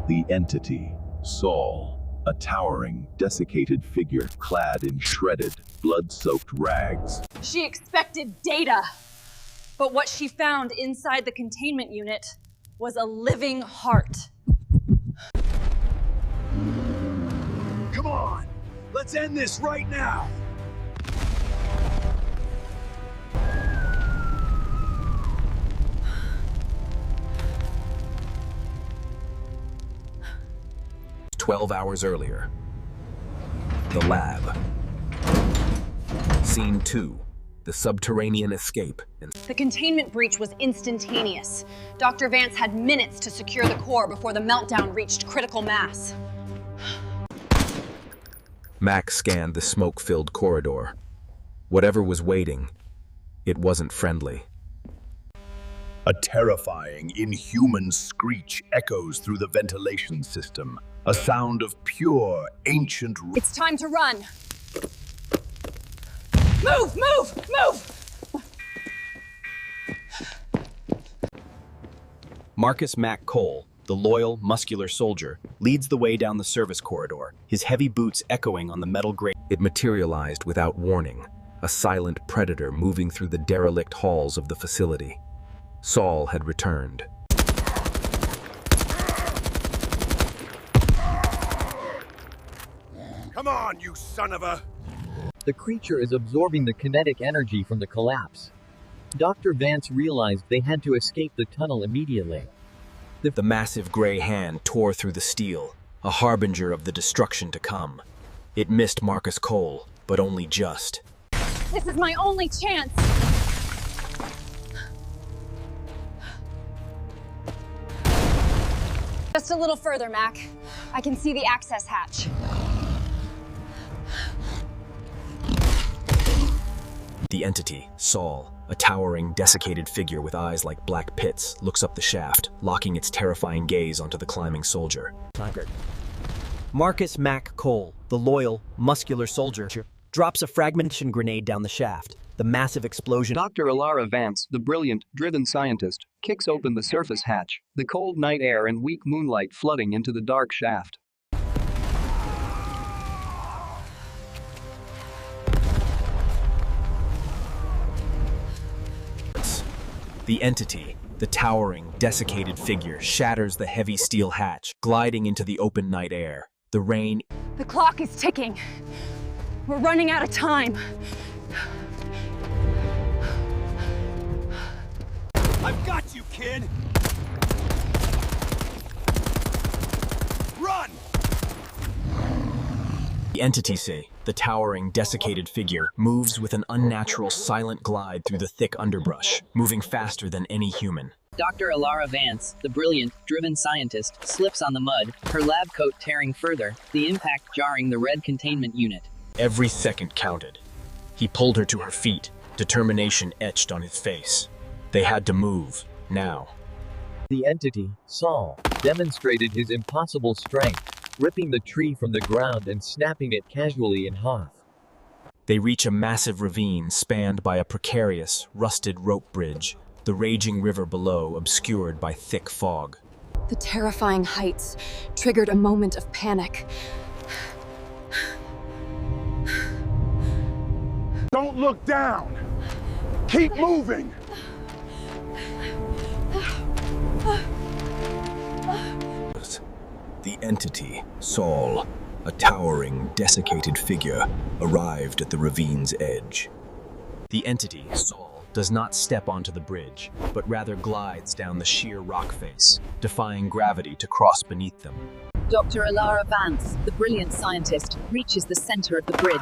The entity, Saul, a towering, desiccated figure clad in shredded, blood-soaked rags. She expected data, but what she found inside the containment unit was a living heart. Come on, let's end this right now. "12 hours earlier. The lab. Scene 2. The subterranean escape. The containment breach was instantaneous. Dr. Vance had minutes to secure the core before the meltdown reached critical mass. Max scanned the smoke-filled corridor. Whatever was waiting, it wasn't friendly. A terrifying, inhuman screech echoes through the ventilation system. A sound of pure, ancient... It's time to run. Move, move, move! Marcus Mac Cole, the loyal, muscular soldier, leads the way down the service corridor, his heavy boots echoing on the metal grate. It materialized without warning, a silent predator moving through the derelict halls of the facility. Saul had returned. Come on, you son of a... The creature is absorbing the kinetic energy from the collapse. Dr. Vance realized they had to escape the tunnel immediately. The massive gray hand tore through the steel, a harbinger of the destruction to come. It missed Marcus Cole, but only just. This is my only chance! Just a little further, Mac. I can see the access hatch. The entity, Saul, a towering, desiccated figure with eyes like black pits, looks up the shaft, locking its terrifying gaze onto the climbing soldier. Marcus Mac Cole, the loyal, muscular soldier, drops a fragmentation grenade down the shaft. The massive explosion. Dr. Alara Vance, the brilliant, driven scientist, kicks open the surface hatch, the cold night air and weak moonlight flooding into the dark shaft. The entity, the towering, desiccated figure, shatters the heavy steel hatch, gliding into the open night air. The rain... The clock is ticking. We're running out of time. I've got you, kid! Run! The entity, the towering, desiccated figure, moves with an unnatural, silent glide through the thick underbrush, moving faster than any human. Dr. Alara Vance, the brilliant, driven scientist, slips on the mud, her lab coat tearing further, the impact jarring the red containment unit. Every second counted. He pulled her to her feet, determination etched on his face. They had to move, now. The entity, Saul, demonstrated his impossible strength, ripping the tree from the ground and snapping it casually in half. They reach a massive ravine spanned by a precarious, rusted rope bridge, the raging river below obscured by thick fog. The terrifying heights triggered a moment of panic. Don't look down! Keep moving! The entity, Saul, a towering, desiccated figure, arrived at the ravine's edge. The entity, Saul, does not step onto the bridge, but rather glides down the sheer rock face, defying gravity to cross beneath them. Dr. Alara Vance, the brilliant scientist, reaches the center of the bridge.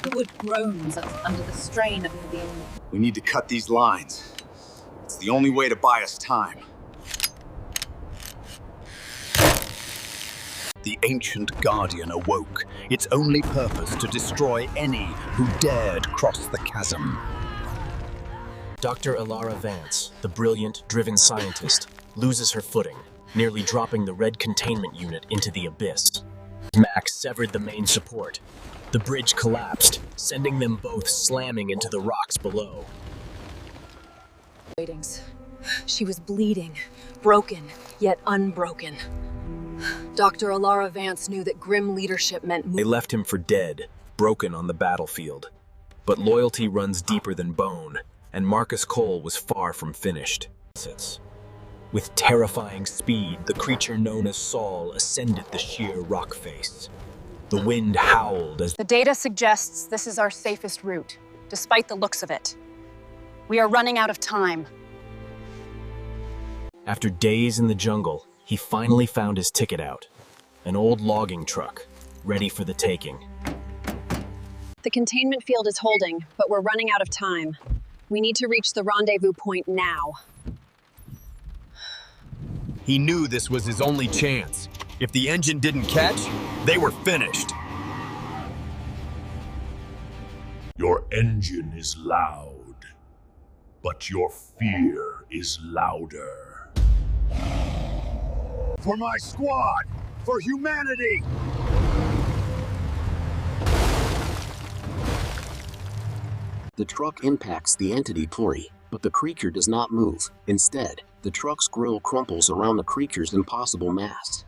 The wood groans under the strain of the... We need to cut these lines. It's the only way to buy us time. The ancient guardian awoke, its only purpose to destroy any who dared cross the chasm. Dr. Alara Vance, the brilliant, driven scientist, loses her footing, nearly dropping the red containment unit into the abyss. Max severed the main support. The bridge collapsed, sending them both slamming into the rocks below. She was bleeding, broken, yet unbroken. Dr. Alara Vance knew that grim leadership meant They left him for dead, broken on the battlefield. But loyalty runs deeper than bone, and Marcus Cole was far from finished. With terrifying speed, the creature known as Saul ascended the sheer rock face. The wind howled as The data suggests this is our safest route, despite the looks of it. We are running out of time. after days in the jungle, he finally found his ticket out. An old logging truck, ready for the taking. The containment field is holding, but we're running out of time. We need to reach the rendezvous point now. He knew this was his only chance. If the engine didn't catch, they were finished. Your engine is loud, but your fear is louder. For my squad! For humanity! The truck impacts the entity Tori, but the creature does not move. Instead, the truck's grill crumples around the creature's impossible mass.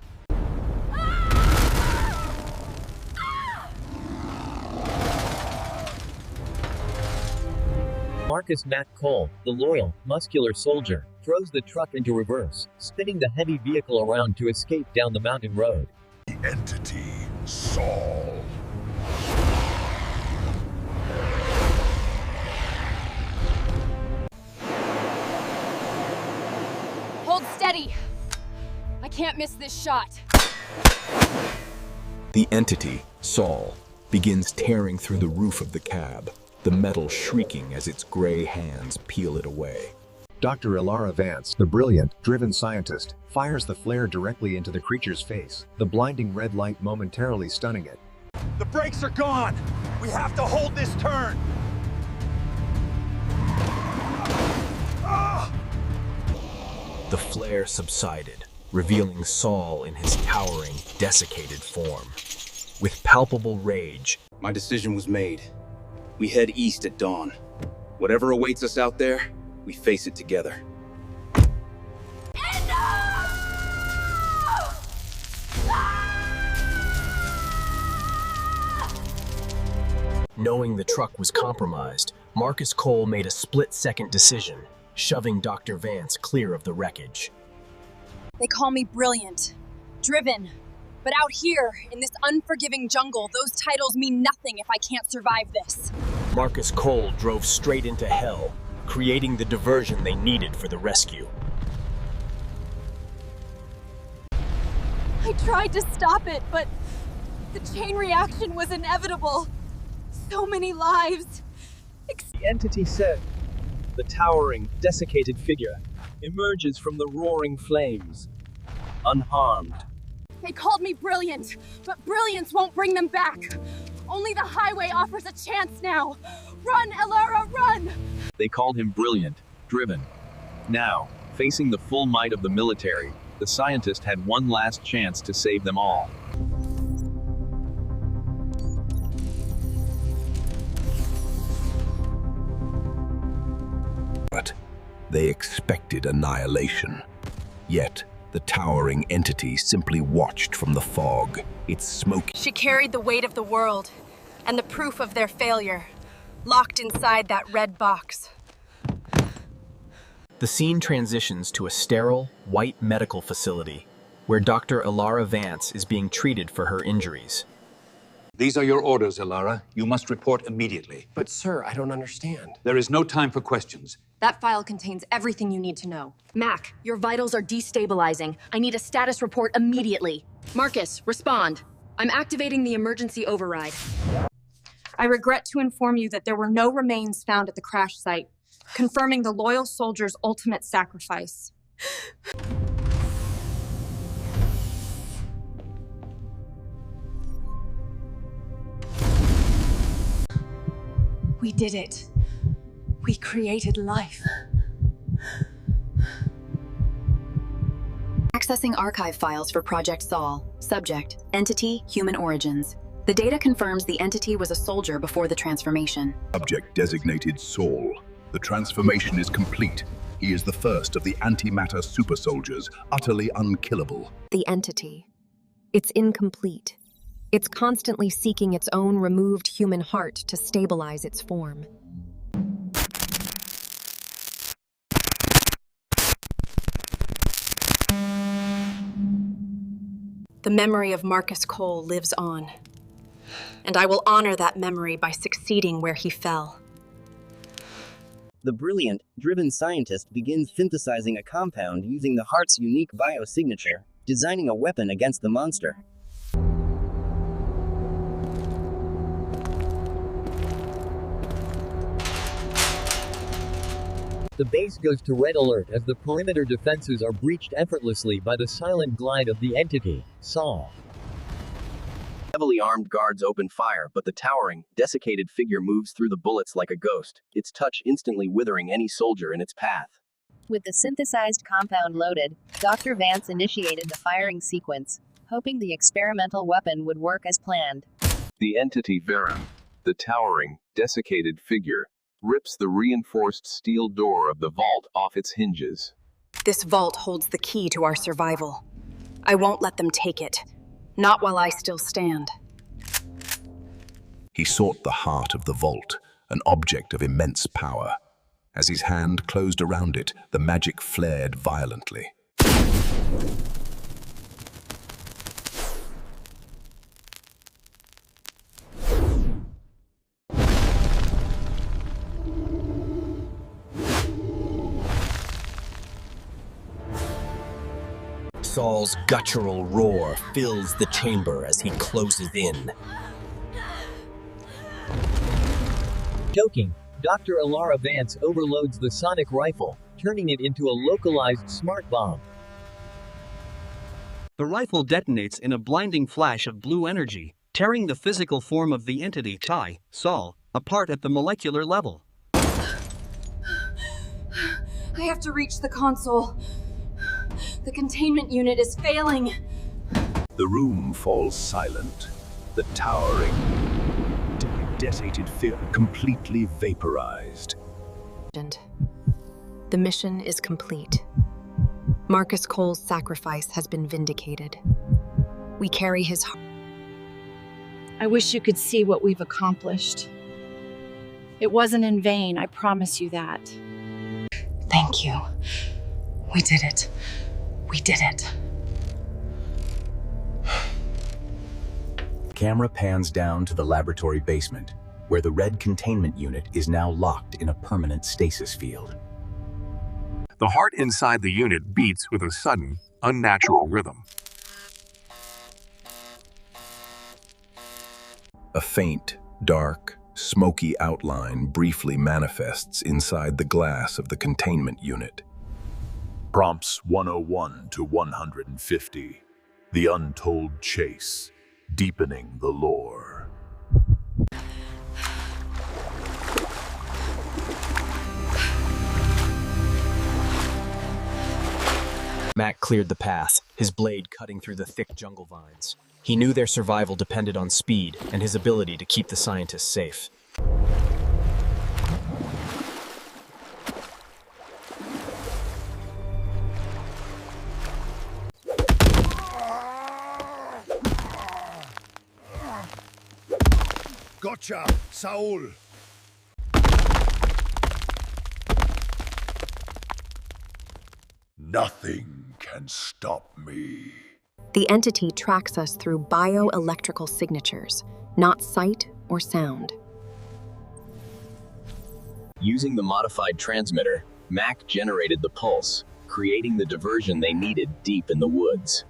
Marcus Matt Cole, the loyal, muscular soldier, throws the truck into reverse, spinning the heavy vehicle around to escape down the mountain road. The entity, Saul. Hold steady. I can't miss this shot. The entity, Saul, begins tearing through the roof of the cab, the metal shrieking as its gray hands peel it away. Dr. Alara Vance, the brilliant, driven scientist, fires the flare directly into the creature's face, the blinding red light momentarily stunning it. The brakes are gone! We have to hold this turn! The flare subsided, revealing Saul in his towering, desiccated form. With palpable rage, My decision was made. We head east at dawn. Whatever awaits us out there, we face it together. knowing the truck was compromised, Marcus Cole made a split-second decision, shoving Dr. Vance clear of the wreckage. They call me brilliant, driven. But out here, in this unforgiving jungle, those titles mean nothing if I can't survive this. Marcus Cole drove straight into hell, creating the diversion they needed for the rescue. I tried to stop it, but the chain reaction was inevitable. So many lives. The entity said. The towering, desiccated figure emerges from the roaring flames, unharmed. They called me brilliant, but brilliance won't bring them back. Only the highway offers a chance now. Run, Alara, run! They called him brilliant, driven. Now, facing the full might of the military, the scientist had one last chance to save them all. But they expected annihilation. Yet, the towering entity simply watched from the fog, its smoke. She carried the weight of the world and the proof of their failure, locked inside that red box. The scene transitions to a sterile, white medical facility where Dr. Alara Vance is being treated for her injuries. These are your orders, Alara. You must report immediately. But sir, I don't understand. There is no time for questions. That file contains everything you need to know. Mac, your vitals are destabilizing. I need a status report immediately. Marcus, respond. I'm activating the emergency override. I regret to inform you that there were no remains found at the crash site, confirming the loyal soldier's ultimate sacrifice. We did it. We created life. Accessing archive files for Project Saul. Subject, Entity, Human Origins. The data confirms the entity was a soldier before the transformation. Subject designated Saul. The transformation is complete. He is the first of the antimatter super soldiers, utterly unkillable. The entity. It's incomplete. It's constantly seeking its own removed human heart to stabilize its form. The memory of Marcus Cole lives on, and I will honor that memory by succeeding where he fell. The brilliant, driven scientist begins synthesizing a compound using the heart's unique biosignature, designing a weapon against the monster. The base goes to red alert as the perimeter defenses are breached effortlessly by the silent glide of the entity, Saul. Heavily armed guards open fire, but the towering, desiccated figure moves through the bullets like a ghost, its touch instantly withering any soldier in its path. With the synthesized compound loaded, Dr. Vance initiated the firing sequence, hoping the experimental weapon would work as planned. The entity Verum, the towering, desiccated figure, rips the reinforced steel door of the vault off its hinges. This vault holds the key to our survival. I won't let them take it. Not while I still stand. He sought the heart of the vault, an object of immense power. As his hand closed around it, the magic flared violently. Saul's guttural roar fills the chamber as he closes in. Choking, Dr. Alara Vance overloads the sonic rifle, turning it into a localized smart bomb. The rifle detonates in a blinding flash of blue energy, tearing the physical form of the entity Saul, apart at the molecular level. I have to reach the console. The containment unit is failing. The room falls silent. The towering, desiccated figure completely vaporized. The mission is complete. Marcus Cole's sacrifice has been vindicated. We carry his heart. I wish you could see what we've accomplished. It wasn't in vain, I promise you that. Thank you. We did it. We did it. Camera pans down to the laboratory basement, where the red containment unit is now locked in a permanent stasis field. The heart inside the unit beats with a sudden, unnatural rhythm. A faint, dark, smoky outline briefly manifests inside the glass of the containment unit. Prompts 101 to 150. The Untold Chase, Deepening the Lore. Mac cleared the path, his blade cutting through the thick jungle vines. He knew their survival depended on speed and his ability to keep the scientists safe. Gotcha, Saul! Nothing can stop me. The entity tracks us through bioelectrical signatures, not sight or sound. Using the modified transmitter, Mac generated the pulse, creating the diversion they needed deep in the woods.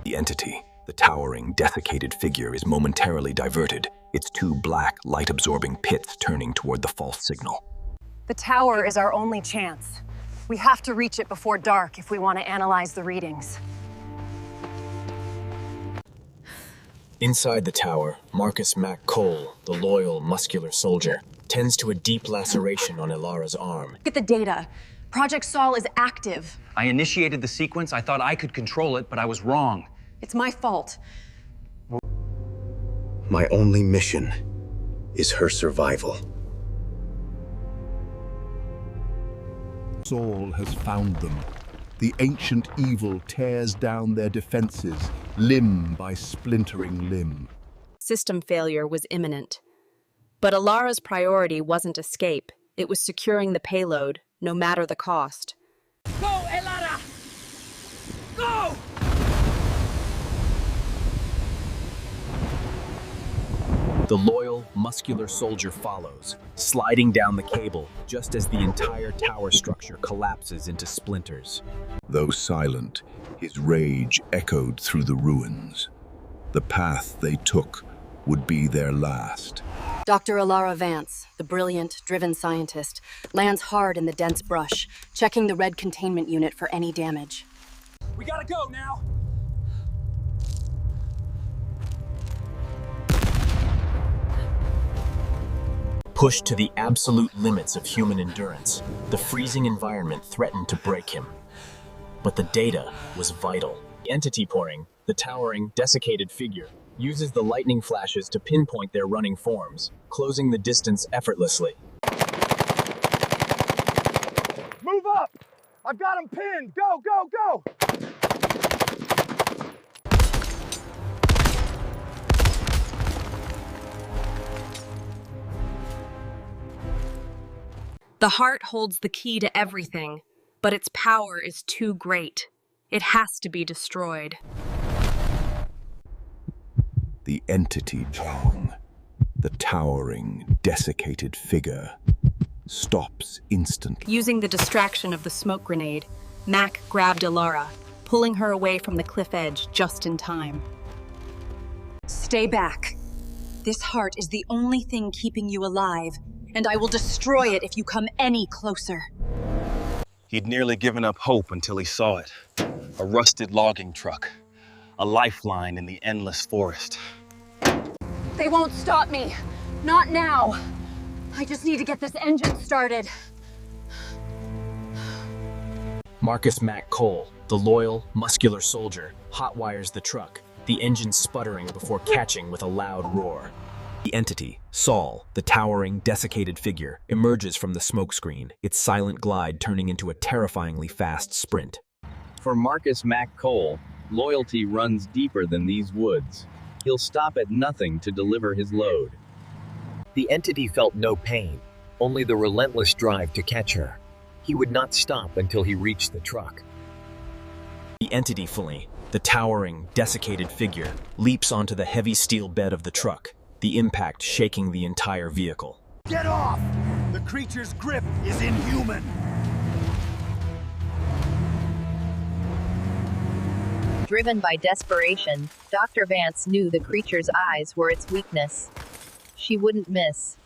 The entity, the towering, desiccated figure, is momentarily diverted, its two black, light-absorbing pits turning toward the false signal. The tower is our only chance. We have to reach it before dark if we want to analyze the readings. Inside the tower, Marcus Mac Cole, the loyal, muscular soldier, tends to a deep laceration on Ilara's arm. Look at the data. Project Saul is active. I initiated the sequence. I thought I could control it, but I was wrong. It's my fault. My only mission is her survival. Saul has found them. The ancient evil tears down their defenses, limb by splintering limb. System failure was imminent. But Alara's priority wasn't escape. It was securing the payload, no matter the cost. Go, Alara! Go! The loyal, muscular soldier follows, sliding down the cable just as the entire tower structure collapses into splinters. Though silent, his rage echoed through the ruins. The path they took would be their last. Dr. Alara Vance, the brilliant, driven scientist, lands hard in the dense brush, checking the red containment unit for any damage. We gotta go now! Pushed to the absolute limits of human endurance, the freezing environment threatened to break him. But the data was vital. The entity pouring, the towering, desiccated figure, uses the lightning flashes to pinpoint their running forms, closing the distance effortlessly. Move up! I've got him pinned! Go, go, go! The heart holds the key to everything, but its power is too great. It has to be destroyed. The entity Chong, the towering, desiccated figure, stops instantly. Using the distraction of the smoke grenade, Mac grabbed Alara, pulling her away from the cliff edge just in time. Stay back. This heart is the only thing keeping you alive, and I will destroy it if you come any closer. He'd nearly given up hope until he saw it. A rusted logging truck. A lifeline in the endless forest. They won't stop me. Not now. I just need to get this engine started. Marcus Mac Cole, the loyal, muscular soldier, hotwires the truck, the engine sputtering before catching with a loud roar. The entity, Saul, the towering, desiccated figure, emerges from the smokescreen, its silent glide turning into a terrifyingly fast sprint. For Marcus Mac Cole, loyalty runs deeper than these woods. He'll stop at nothing to deliver his load. The entity felt no pain, only the relentless drive to catch her. He would not stop until he reached the truck. The entity fully, the towering, desiccated figure, leaps onto the heavy steel bed of the truck, the impact shaking the entire vehicle. Get off! The creature's grip is inhuman! Driven by desperation, Dr. Vance knew the creature's eyes were its weakness. She wouldn't miss.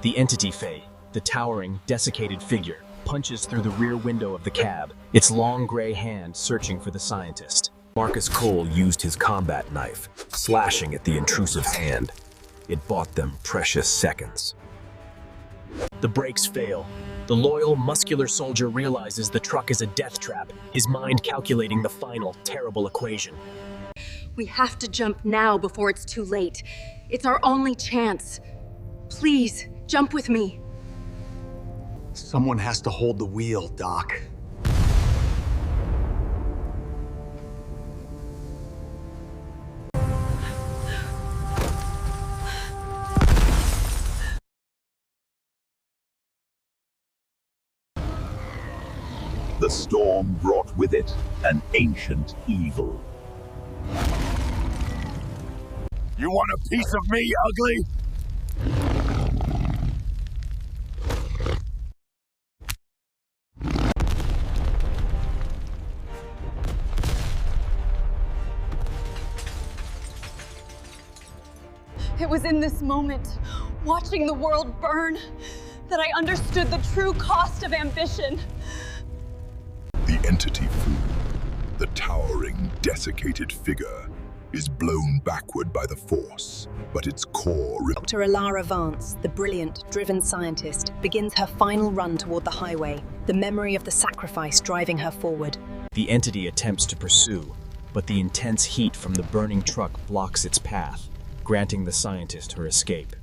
The entity Faye, the towering, desiccated figure, punches through the rear window of the cab, its long gray hand searching for the scientist. Marcus Cole used his combat knife, slashing at the intrusive hand. It bought them precious seconds. The brakes fail. The loyal, muscular soldier realizes the truck is a death trap, his mind calculating the final, terrible equation. We have to jump now before it's too late. It's our only chance. Please, jump with me. Someone has to hold the wheel, Doc. The storm brought with it an ancient evil. You want a piece of me, ugly? It was in this moment, watching the world burn, that I understood the true cost of ambition. The entity fool, the towering, desiccated figure, is blown backward by the force, but its core... Dr. Alara Vance, the brilliant, driven scientist, begins her final run toward the highway, the memory of the sacrifice driving her forward. The entity attempts to pursue, but the intense heat from the burning truck blocks its path, granting the scientist her escape.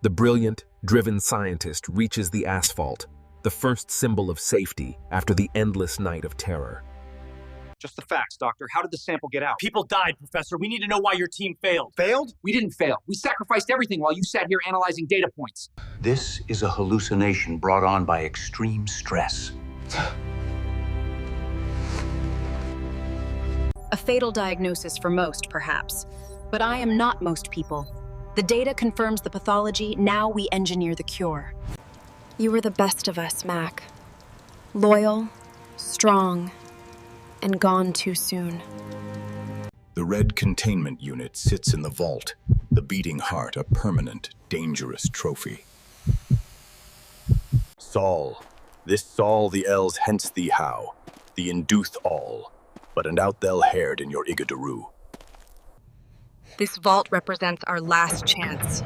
The brilliant, driven scientist reaches the asphalt, the first symbol of safety after the endless night of terror. Just the facts, Doctor. How did the sample get out? People died, Professor. We need to know why your team failed. Failed? We didn't fail. We sacrificed everything while you sat here analyzing data points. This is a hallucination brought on by extreme stress. A fatal diagnosis for most, perhaps. But I am not most people. The data confirms the pathology, now we engineer the cure. You were the best of us, Mac. Loyal, strong, and gone too soon. The red containment unit sits in the vault, the beating heart a permanent, dangerous trophy. Saul, this Saul the Els hence thee how, the induth all, but and out they'll haired in your Igadaroo. This vault represents our last chance.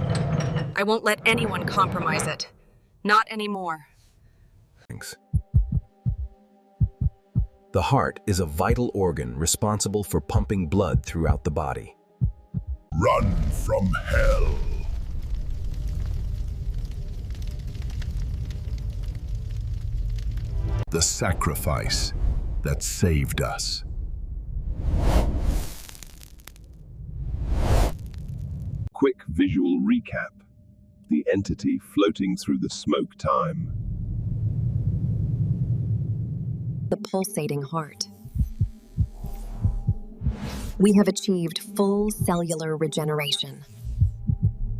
I won't let anyone compromise it. Not anymore. Thanks. The heart is a vital organ responsible for pumping blood throughout the body. Run from hell. The sacrifice that saved us. Quick visual recap. The entity floating through the smoke time. The pulsating heart. We have achieved full cellular regeneration.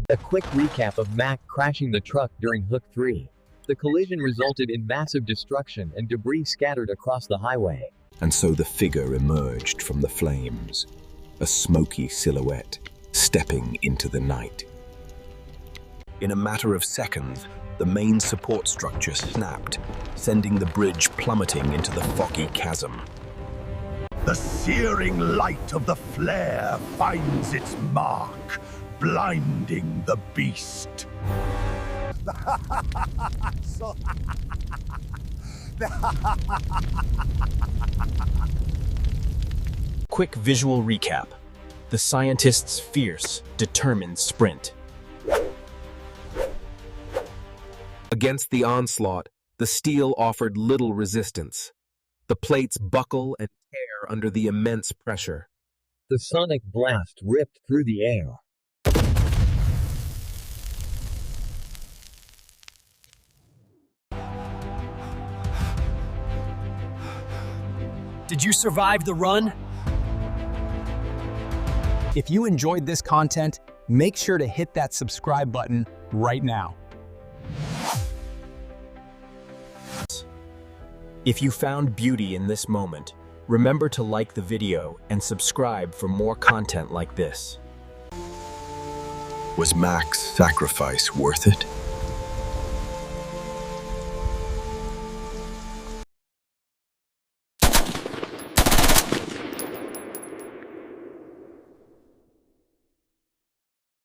A quick recap of Mac crashing the truck during Hook 3. The collision resulted in massive destruction and debris scattered across the highway. And so the figure emerged from the flames, a smoky silhouette, stepping into the night. In a matter of seconds, the main support structure snapped, sending the bridge plummeting into the foggy chasm. The searing light of the flare finds its mark, blinding the beast. Quick visual recap. The scientist's fierce, determined sprint. Against the onslaught, the steel offered little resistance. The plates buckle and tear under the immense pressure. The sonic blast ripped through the air. Did you survive the run? If you enjoyed this content, make sure to hit that subscribe button right now. If you found beauty in this moment, remember to like the video and subscribe for more content like this. Was Mac's sacrifice worth it?